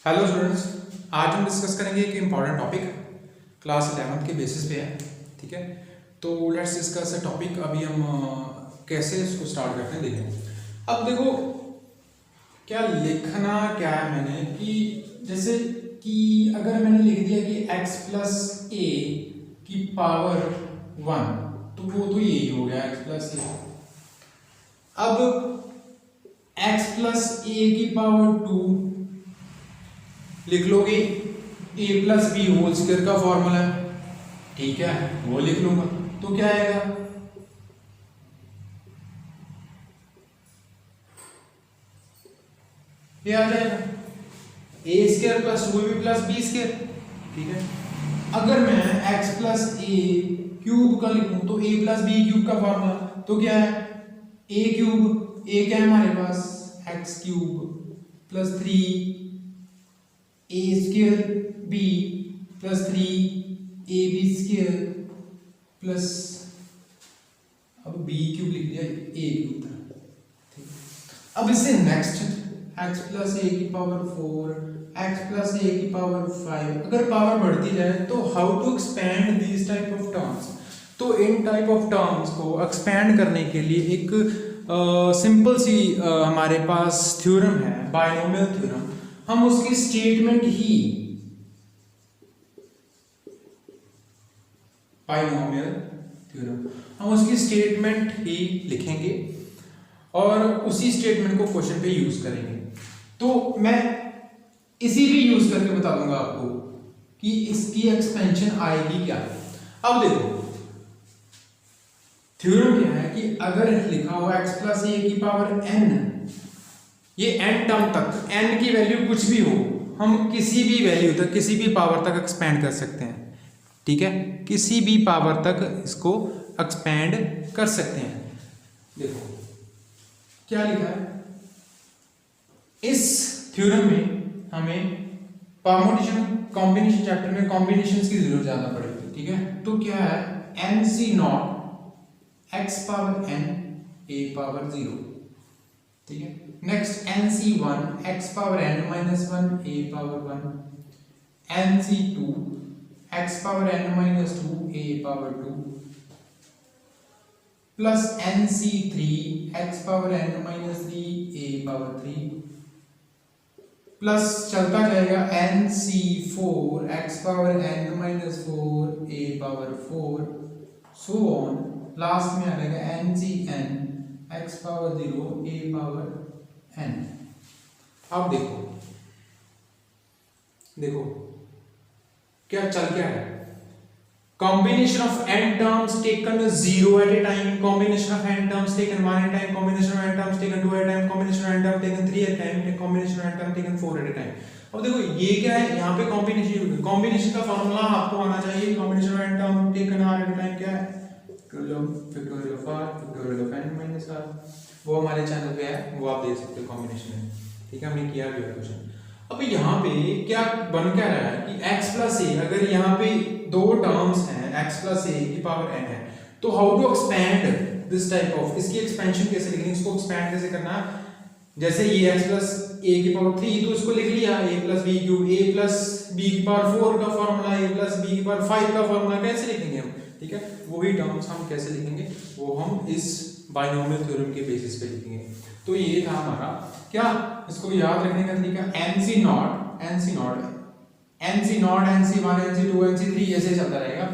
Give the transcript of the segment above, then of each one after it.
Hello students, आज हम discuss करेंगे एक इम्पॉर्टेंट टॉपिक क्लास 11th के बेसिस पे है। ठीक है, तो लेट्स डिस्कस अ टॉपिक। अभी हम कैसे इसको स्टार्ट करते हैं देखें। अब देखो क्या लिखना क्या है मैंने कि जैसे कि अगर मैंने लिख दिया कि x प्लस ए की पावर 1 तो वो तो यही हो गया x प्लस ए। अब x प्लस ए की पावर 2 लिख लोगे, a plus B whole square का फॉर्मूला है, ठीक है, वो लिख लूंगा तो क्या आएगा, ये आ जाएगा a square plus 2ab plus B square. ठीक है, अगर मैं x प्लस ए क्यूब का लिखूं तो a प्लस बी क्यूब का फॉर्मूला तो क्या है, a क्यूब, a क्या है हमारे पास x cube plus 3 a square b plus 3 ab square plus, अब b क्यूब लिख दिया a क्यूब था। अब इससे नेक्स्ट x प्लस a की पावर 4 x प्लस a की पावर 5, अगर पावर बढ़ती जाए तो how to expand this type of terms. तो इन टाइप ऑफ टर्म्स को एक्सपेंड करने के लिए एक सिंपल सी हमारे पास थ्योरम है, बायनोमियल थ्योरम। हम उसकी स्टेटमेंट ही बायनोमियल थ्योरम, हम उसकी स्टेटमेंट ही लिखेंगे और उसी स्टेटमेंट को क्वेश्चन पे यूज करेंगे। तो मैं इसी भी यूज करके बता दूंगा आपको कि इसकी एक्सपेंशन आएगी क्या। अब देखो थ्योरम क्या है कि अगर लिखा हुआ x प्लस ए की पावर n, ये n टर्म तक n की वैल्यू कुछ भी हो, हम किसी भी वैल्यू तक किसी भी पावर तक एक्सपेंड कर सकते हैं। ठीक है, किसी भी पावर तक इसको एक्सपेंड कर सकते हैं। देखो क्या लिखा है इस थ्योरम में, हमें परमुटेशन कॉम्बिनेशन चैप्टर में कॉम्बिनेशंस की जरूरत ज्यादा पड़ेगी। ठीक है, तो क्या है nc not x power n a power 0। ठीक है, next nc1 x power n minus 1 a power 1, nc2 x power n minus 2 a power 2 plus nc3 x power n minus 3 a power 3 plus चलता जाएगा nc4 x power n minus 4 a power 4 so on, last में आ जाएगा ncn x power 0 a power n। अब देखो क्या चल क्या है, combination of n terms taken 0 at a time, combination of n terms taken 1 at a time, combination of n terms taken 2 at a time, combination of n terms taken 3 at a time, combination of n terms taken 4 at a time। अब देखो ये क्या है, यहाँ पे combination का formula आपको आना चाहिए। combination of n terms taken r at a time क्या है, factorial of r factorial of n minus r, वो हमारे चैनल पे है, वो आप देख सकते हो कॉम्बिनेशन में। ठीक है, हमने किया भी है क्वेश्चन। अब यहाँ पे क्या बन क्या रहा है कि x प्लस ए, अगर यहाँ पे दो टर्म्स हैं x प्लस ए की पावर n है, तो how to expand this type of, इसकी एक्सपेंशन कैसे लिखनी, इसको एक्सपेंड कैसे करना। जैसे ये x प्लस ए की पावर 3 तो इसको लिख लिया a plus B cube, a plus B की पावर 4 का फॉर्मूला, a प्लस बी की पावर 5 का फॉर्मूला, कैसे लिखेंगे हम। ठीक है, वही टर्म्स हम कैसे लिखेंगे वो हम इस बायनोमियल थ्योरम के बेसिस पे लिखेंगे। तो ये था हमारा क्या, इसको याद रखने का तरीका nc not nc1 nc2 nc3 ऐसे चलता रहेगा।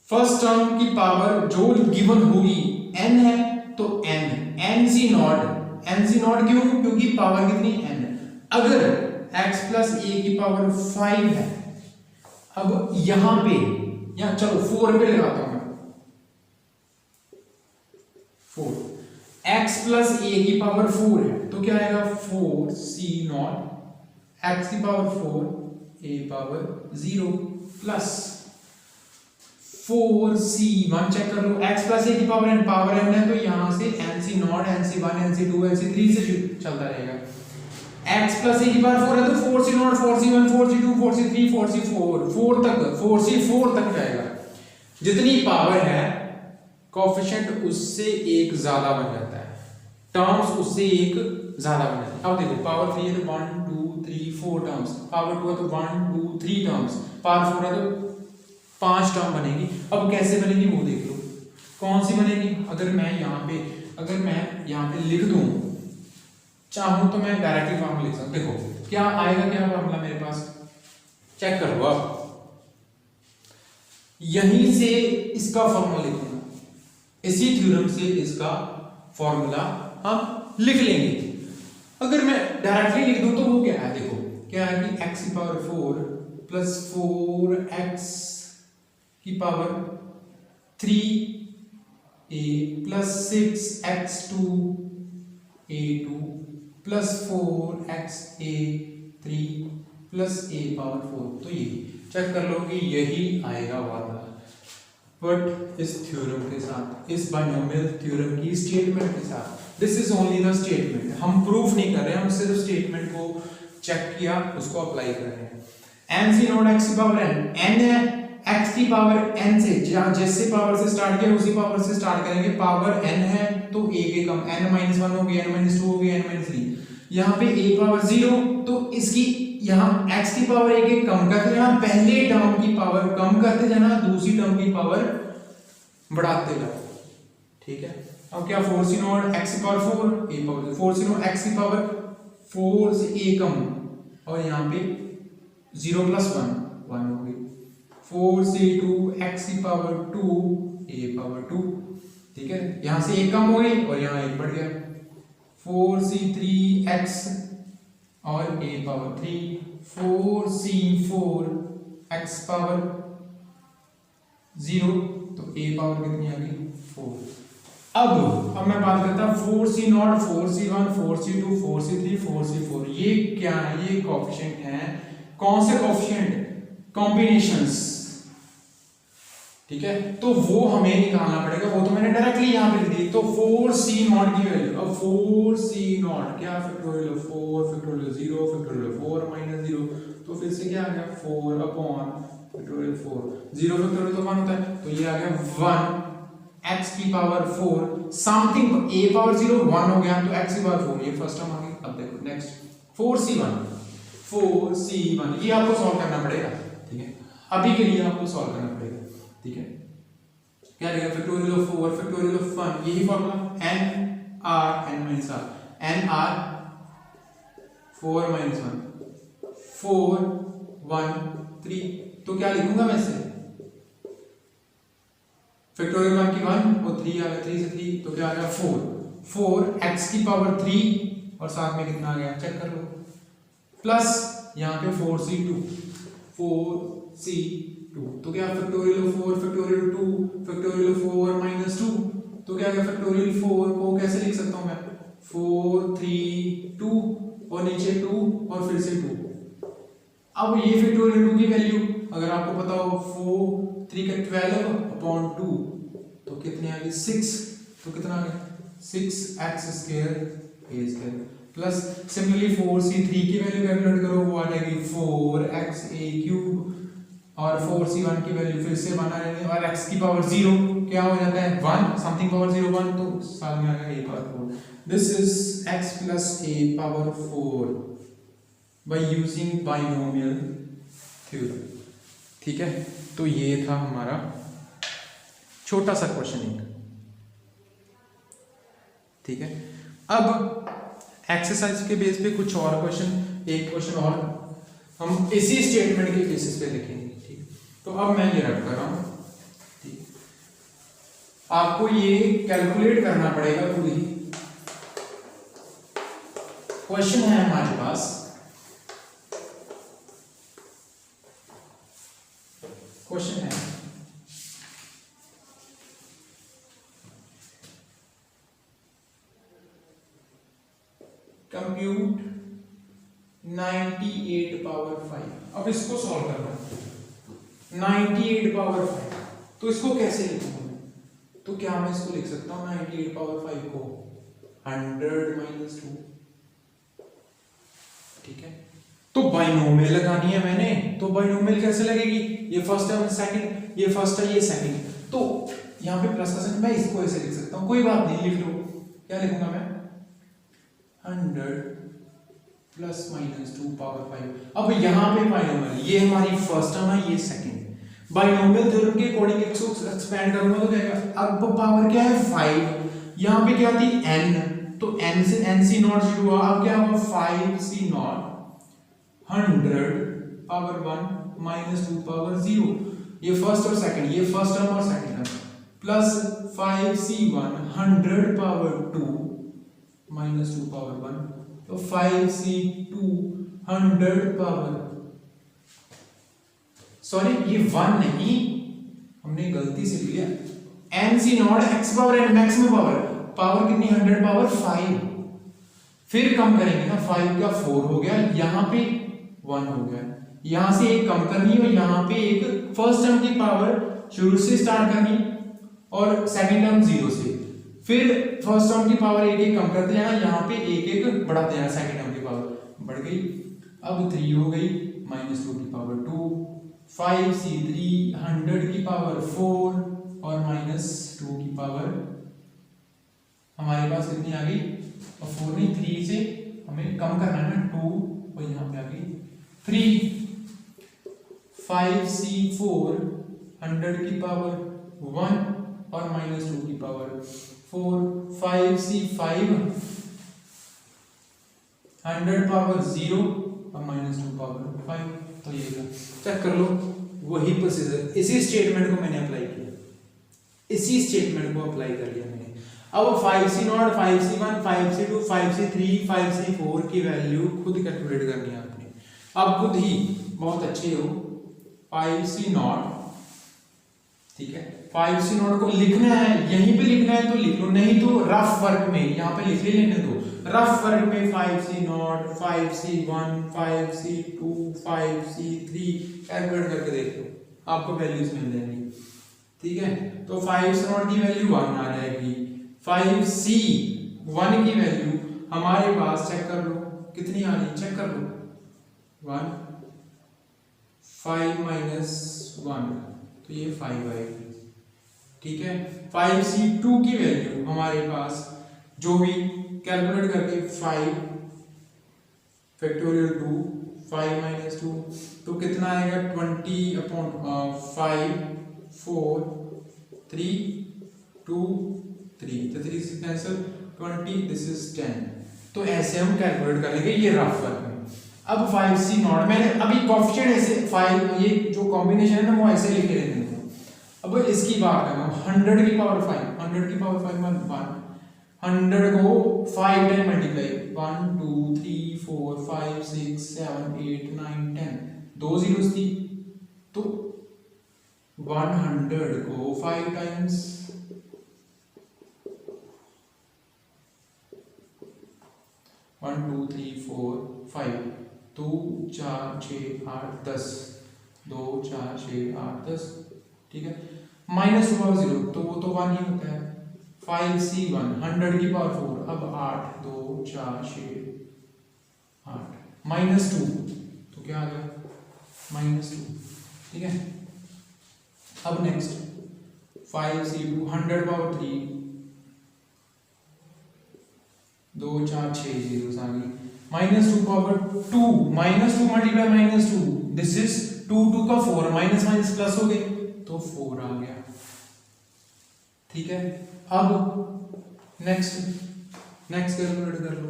फर्स्ट टर्म की पावर जो गिवन होगी n है तो nc नॉट क्यों, क्योंकि पावर कितनी n। अगर x प्लस ए की पावर 5 है, अब यहां पे यहाँ चलो 4 पे लगाता हूं मैं, 4 x प्लस ए की पावर 4 है तो क्या आएगा 4c नॉट x की power 4 a power 0 plus 4c1, check कर लो x प्लस ए की पावर n है तो यहां से nc not nc1 nc2 nc3 से चलता रहेगा। x प्लस ए की पावर 4 है तो 4c not 4c1 4c2 4c3 4c4 4 तक 4c4 तक जाएगा। जितनी पावर है कोएफिशिएंट उससे एक ज्यादा बन जाता है। टर्म्स उससे एक ज्यादा बने। अब देखो पावर 3 है तो 1 2 3 4 टर्म्स, पावर 2 है तो 1 2 3 टर्म्स, पावर 4 है तो 5 टर्म बनेगी। अब कैसे बनेगी वो देख लो, कौन सी बनेगी। अगर मैं यहाँ पे लिख दूं, चाहूं तो मैं डायरेक्टली फॉर्मूला लिख सकता हूं। देखो क्या आएगा, क्या फॉर्मूला मेरे पास, चेक कर लो आप। यहीं से इसका फॉर्मूला लिखूंगा, इसी थ्योरम से इसका फॉर्मूला हम लिख लेंगे। अगर मैं डायरेक्टली लिख दूं तो वो क्या है, देखो क्या है कि x की पावर 4 प्लस 4x की power 3a plus 6x2 a2 plus 4xa3 plus a power 4। तो ये चेक कर लो कि यही आएगा वाला, बट इस थ्योरम के साथ, इस बाइनोमियल थ्योरम की स्टेटमेंट के साथ। This is only the statement, हम प्रूफ नहीं कर रहे हैं, हम सिर्फ स्टेटमेंट को चेक किया, उसको अप्लाई कर रहे हैं। n c नॉट x की पावर n है, x की पावर n से जैसे पावर से स्टार्ट किया उसी पावर से स्टार्ट करेंगे। पावर n है तो a के कम, n-1 होगी, n-2 होगी, n-3। यहाँ पे a पावर 0 तो इसकी यहाँ x की पावर 1 एक कम करते जाना, पहले टर्म की पावर कम करते जाना, दूसरी टर्म की पावर बढ़ाते जाओ, ठीक है। अब क्या 4c नॉट x की power 4 a power 4c naught x की पावर 4 से a कम, और यहाँ पे 0 प्लस 1 हो गई। 4c2 x की पावर 2 a पावर 2, ठीक है। यहाँ से एक कम हो गई और यहाँ एक बढ़ गया, 4c3x और a power 3, 4c4 x power 0, तो a पावर कितनी आ गई 4। अब मैं बात करता हूं 4c not, 4c1, 4c2, 4c3, 4c4, ये क्या है, ये कोएफिशिएंट है। कौन से कोएफिशिएंट, कॉम्बिनेशंस, ठीक है। तो वो हमें निकालना पड़ेगा, वो तो मैंने डायरेक्टली यहां पे लिख दी। तो 4c नॉट की वैल्यू, अब 4c नॉट क्या फैक्टोरियल 4 फैक्टोरियल 0 फैक्टोरियल 4 माइनस 0, तो फिर से क्या आ गया 4 अपॉन फैक्टोरियल 4, 0 फैक्टोरियल तो 1 होता है, तो ये आ गया 1 x की पावर 4 समथिंग, a पावर 0 1 हो गया तो x की पावर 4, ये फर्स्ट टर्म आ गई। अब देखो नेक्स्ट 4c1 ये आपको सॉल्व करना पड़ेगा, ठीक है। अभी के लिए आपको सॉल्व करना पड़ेगा, ठीक है। क्या रहेगा फैक्टोरियल ऑफ 4 फैक्टोरियल ऑफ 1, यही फॉर्मूला n r 4 1 4 1 3, तो क्या लिखूंगा मैं इसे, फैक्टोरियल 1 की 1 और 3 आ गया, 3 से 3 तो क्या आ गया 4 x की पावर 3 और साथ में कितना आ गया चेक कर लो, प्लस यहाँ पे 4c2 तो क्या factorial of 4 factorial 2 factorial of 4 minus 2, तो क्या आ गया फैक्टोरियल 4 को कैसे लिख सकता हूं मैं 4 3 2 और नीचे 2 और फिर से 2। अब ये फैक्टोरियल 2 की वैल्यू अगर आपको पता हो 4 3 का 12 अपॉन 2 तो कितनी आ गई 6, तो कितना आ गया 6x square a square, plus similarly 4c3 की वैल्यू कैलकुलेट करो, वो आ जाएगी 4xa क्यूब, और 4c1 की वैल्यू फिर से 1 आ जाएगी, और x की पावर 0 क्या हो जाता है 1 समथिंग पावर 0 1, तो साथ में आ गया a power 4। This is x plus a power 4 by using binomial theorem, ठीक है। तो ये था हमारा छोटा सा क्वेश्चन एक, ठीक है। अब एक्सरसाइज के बेस पे कुछ और क्वेश्चन, एक क्वेश्चन और हम इसी स्टेटमेंट के बेसिस पे लिखेंगे, ठीक। तो अब मैं ये रख कर रहा हूं, ठीक। आपको ये कैलकुलेट करना पड़ेगा खुद ही। क्वेश्चन है हमारे पास, क्वेश्चन है कंप्यूट 98 पावर 5। अब इसको सॉल्व करना है 98 पावर 5, तो इसको कैसे लिखूंगा मैं, तो क्या मैं इसको लिख सकता हूं 98 पावर 5 को 100 माइनस 2, ठीक है। तो बाइनोमियल लगानी है मैंने, तो बाइनोमियल कैसे लगेगी, ये फर्स्ट है सेकंड, ये फर्स्ट है ये सेकंड, तो यहाँ पे प्लस का साइन, मैं इसको ऐसे लिख सकता हूँ, कोई बात नहीं लिख लो। क्या लिखूंगा मैं 100 प्लस माइनस 2 पावर 5। अब यहाँ पे बाइनोमियल, ये हमारी फर्स्ट टर्म है, ये सेकंड। बाइनोमियल थ्योरम के अकॉर्डिंग इसको एक्सपेंड करूंगा तो क्या आएगा, अब पावर क्या है 5, यहाँ पे क्या थी n, तो n से n c नॉट शुरू हुआ, अब क्या हुआ 5 c not 100 power 1 minus 2 power 0। ये फर्स्ट और सेकंड, ये फर्स्ट टर्म और second term, plus 5c1 100 power 2 minus 2 power 1, तो 5c2 100 पावर, सॉरी ये 1 नहीं, हमने गलती से लिया, nc not x power n maximum power, power कितनी 100 पावर 5, फिर कम करेंगे ना, 5 का 4 हो गया, यहाँ पे 1 हो गया, यहां से एक कम करनी और यहाँ पे एक फर्स्ट टर्म की पावर शुरू से स्टार्ट करनी और सेकंड टर्म 0 से, फिर फर्स्ट टर्म की पावर एक एक कम करते जाना, यहाँ पे एक एक बढ़ाते जाना, सेकंड टर्म की पावर बढ़ गई, अब 3 हो गई, माइनस 2 की पावर 2, 5c3 100 की पावर 4 और माइनस 2 की पावर हमारे पास कितनी आ गई, और 4 नहीं 3 से हमें कम करना है ना 2, और यहाँ पे आ गई 3, 5c4 100 की पावर 1 और माइनस 2 की पावर 4, 5c5 100 पावर 0 और माइनस 2 पावर 5, तो ये चेक कर लो, वही प्रोसीजर, इसी स्टेटमेंट को मैंने अप्लाई किया, इसी स्टेटमेंट को अप्लाई कर लिया मैंने। अब 5c not 5c1 5c2 5c3 5c4 की वैल्यू खुद कैलकुलेट करनी है आपने, अब खुद ही बहुत अच्छे हो, 5c नॉट, ठीक है, 5c नॉट को लिखना है, यहीं पे लिखना है तो लिख लो, नहीं तो रफ वर्क में यहाँ पे लिख लेने दो, रफ वर्क में 5c not 5c1 5c2 5c3 calculate करके देख लो, आपको वैल्यूज मिल जाएंगी, ठीक है। तो 5c नॉट की वैल्यू 1 आ जाएगी, 5c1 की वैल्यू हमारे पास चेक कर लो कितनी आ रही, चेक कर लो 1 5 माइनस 1, तो ये 5 आएगी, ठीक है। 5c2 की वैल्यू हमारे पास जो भी कैलकुलेट करके 5 फैक्टोरियल 2 5 माइनस 2, तो कितना आएगा 20 अपॉन 5 4 3 2 3, तो 3 से कैंसिल 20, दिस इज 10, तो ऐसे हम कैलकुलेट कर लेंगे ये रफ वर्क में। अब 5c नॉट मैंने अभी कोएफिशिएंट ऐसे 5, ये जो कॉम्बिनेशन है ना वो ऐसे लिखे रहते हैं, अब इसकी बात कर रहा हूँ 100 की पावर 5, 100 की पावर 5 मान 1, 100 को 5 टाइम मल्टीप्लाई 1 2 3 4 5 6 7 8 9 10, 2 जीरोस थी, तो 100 को 5 टाइम्स 1 2 3 4 5, 2 4 6 8 10, 2 4 6 8 10, ठीक है, माइनस 2 पावर 0, तो वो तो 1 ही होता है, 5c1 100 की पावर 4, अब 8 2 4 6 8 माइनस 2, तो क्या आ गया माइनस 2, ठीक है। अब नेक्स्ट 5c2 100 पावर 3, 2 4 6 जीरोस आ गई, minus 2 power 2, minus 2 multiply minus 2, this is 2 2 का 4, माइनस माइनस प्लस हो गए, तो 4 आ गया, ठीक है। अब नेक्स्ट कैलकुलेट कर लो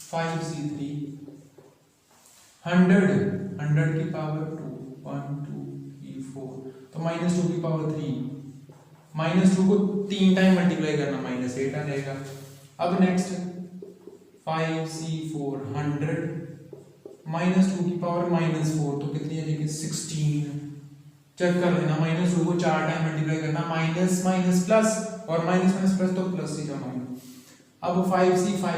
5c3 100 की पावर 2 1 2 3 4, तो माइनस 2 की पावर 3, माइनस 2 को 3 टाइम मल्टीप्लाई करना माइनस 8 आ जाएगा। अब नेक्स्ट 5c4 100 माइनस 2 की पावर माइनस 4, तो कितनी आ जाएगी 16, चेक कर लेना, माइनस 2 को 4 टाइम मल्टीप्लाई करना, माइनस माइनस प्लस और माइनस माइनस प्लस, तो प्लस ही जमा। अब 5c5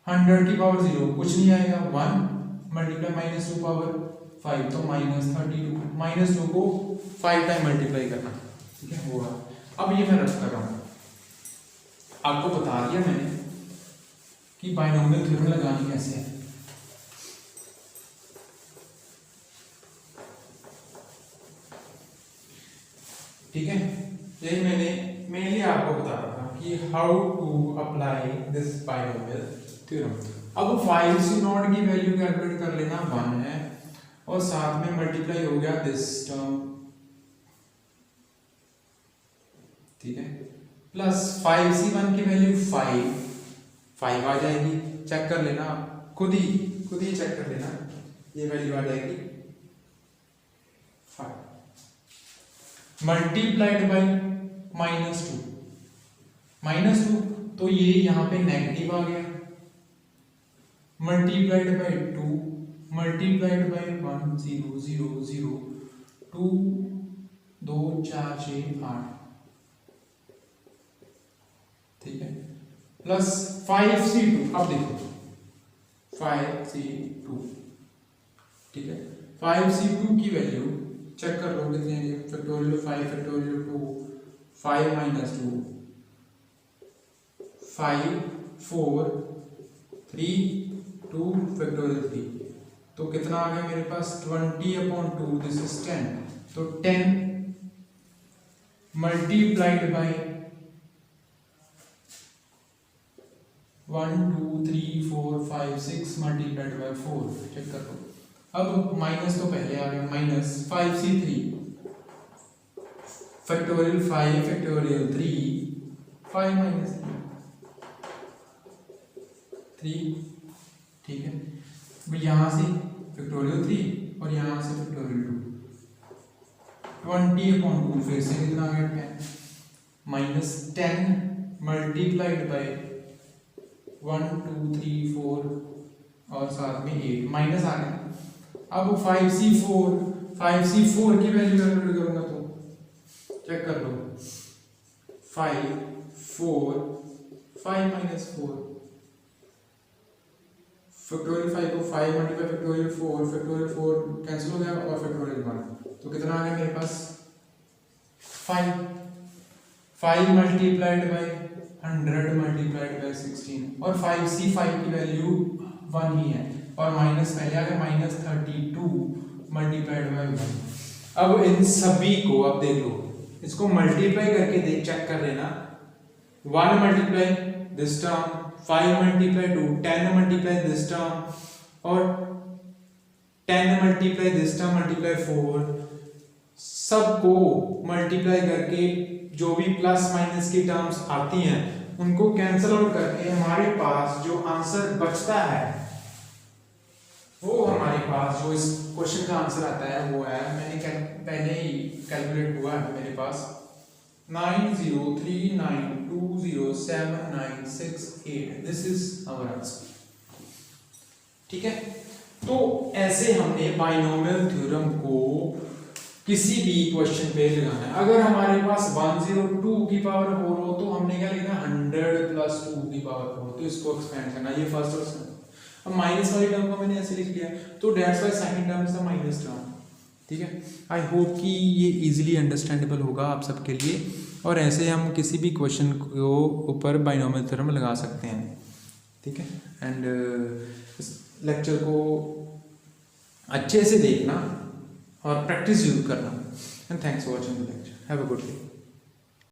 100 की पावर 0 कुछ नहीं आएगा, 1 मल्टीप्लाई माइनस 2 पावर 5, तो माइनस 32, माइनस 2 को 5 टाइम मल्टीप्लाई करना, ठीक है, होगा। अब ये मैं रख कर रहा हूँ, आपको बता दिया मैंने कि बाइनोमियल थ्योरम लगानी कैसे है, ठीक है। यही मैंने मेनली आपको बता रहा था कि कि how to apply this binomial theorem. अब 5c0 की वैल्यू कैलकुलेट कर लेना 1 है और साथ में मल्टीप्लाई हो गया दिस टर्म, ठीक है, प्लस 5c1 की वैल्यू 5 आ जाएगी, चेक कर लेना खुद ही चेक कर लेना, ये वैल्यू आ जाएगी 5 मल्टीप्लाइड बाई -2 तो ये यहाँ पे नेगेटिव आ गया, मल्टीप्लाइड बाई 2 मल्टीप्लाइड बाई 1 0 0 0 2 2 4 6 8, ठीक है, प्लस 5c2। अब देखो 5c2, ठीक है, 5c2 की वैल्यू चेक कर लो कितनी है, फैक्टोरियल 5 फैक्टोरियल 2 5 माइनस 2 5 4 3 2 फैक्टोरियल 3, तो कितना आ गया मेरे पास 20/2, दिस इज 10, तो 10 multiplied by 1 2 3 4 5 6 multiplied by 4, check कर लो। अब माइनस तो पहले आ गया, minus 5c3 factorial 5 factorial 3 5 minus 3, ठीक है, अब यहाँ से फैक्टोरियल 3 और यहाँ से फैक्टोरियल 2, 20/2 फिर से कितना आ गया 10 माइनस 10 मल्टीप्लाइड बाई 1 2 3 4 और साथ में 8 माइनस आ गया। अब 5c4 की वैल्यू कैलकुलेट करूंगा तो चेक कर लो 5 4 5 माइनस 4 फैक्टोरियल 5 को 5 मल्टीप्लाई फैक्टोरियल 4 कैंसिल हो गया और फैक्टोरियल 1, तो कितना आ गया मेरे पास 5 मल्टीप्लाइड बाई 100 मल्टीप्लाइड बाई 16 और 5c5 की वैल्यू 1 ही है और माइनस पहले आ गया माइनस 32 मल्टीप्लाइड बाई 1। अब इन सभी को अब देख लो, इसको मल्टीप्लाई करके देख चेक कर लेना, 1 multiply this term 5 multiply 2 10 multiply this term और 10 मल्टीप्लाई दिस टर्म मल्टीप्लाई 4, सबको मल्टीप्लाई करके जो भी प्लस माइनस की टर्म्स आती हैं उनको कैंसिल आउट करके हमारे पास जो आंसर बचता है वो हमारे पास जो इस क्वेश्चन का आंसर आता है वो है, मैंने पहले ही कैलकुलेट हुआ है मेरे पास 9039207968, दिस इज आवर आंसर, ठीक है। तो ऐसे हमने बाइनोमियल थ्योरम को किसी भी क्वेश्चन पे लगाना है। अगर हमारे पास 102 की पावर 4 हो तो हमने क्या लिखना 100 प्लस 2 की पावर 4, तो इसको एक्सपेंड करना, ये फर्स्ट और सेकंड। अब माइनस वाली टर्म को मैंने ऐसे लिख दिया, तो that's why second term is the minus term, ठीक है। आई होप कि ये इजीली अंडरस्टैंडेबल होगा आप सबके लिए, और ऐसे हम किसी भी क्वेश्चन को ऊपर बाइनोमियल थ्योरम लगा सकते हैं, ठीक है। एंड इस लेक्चर को अच्छे से देखना और प्रैक्टिस जरूर करना, and thanks for watching the lecture, have a good day.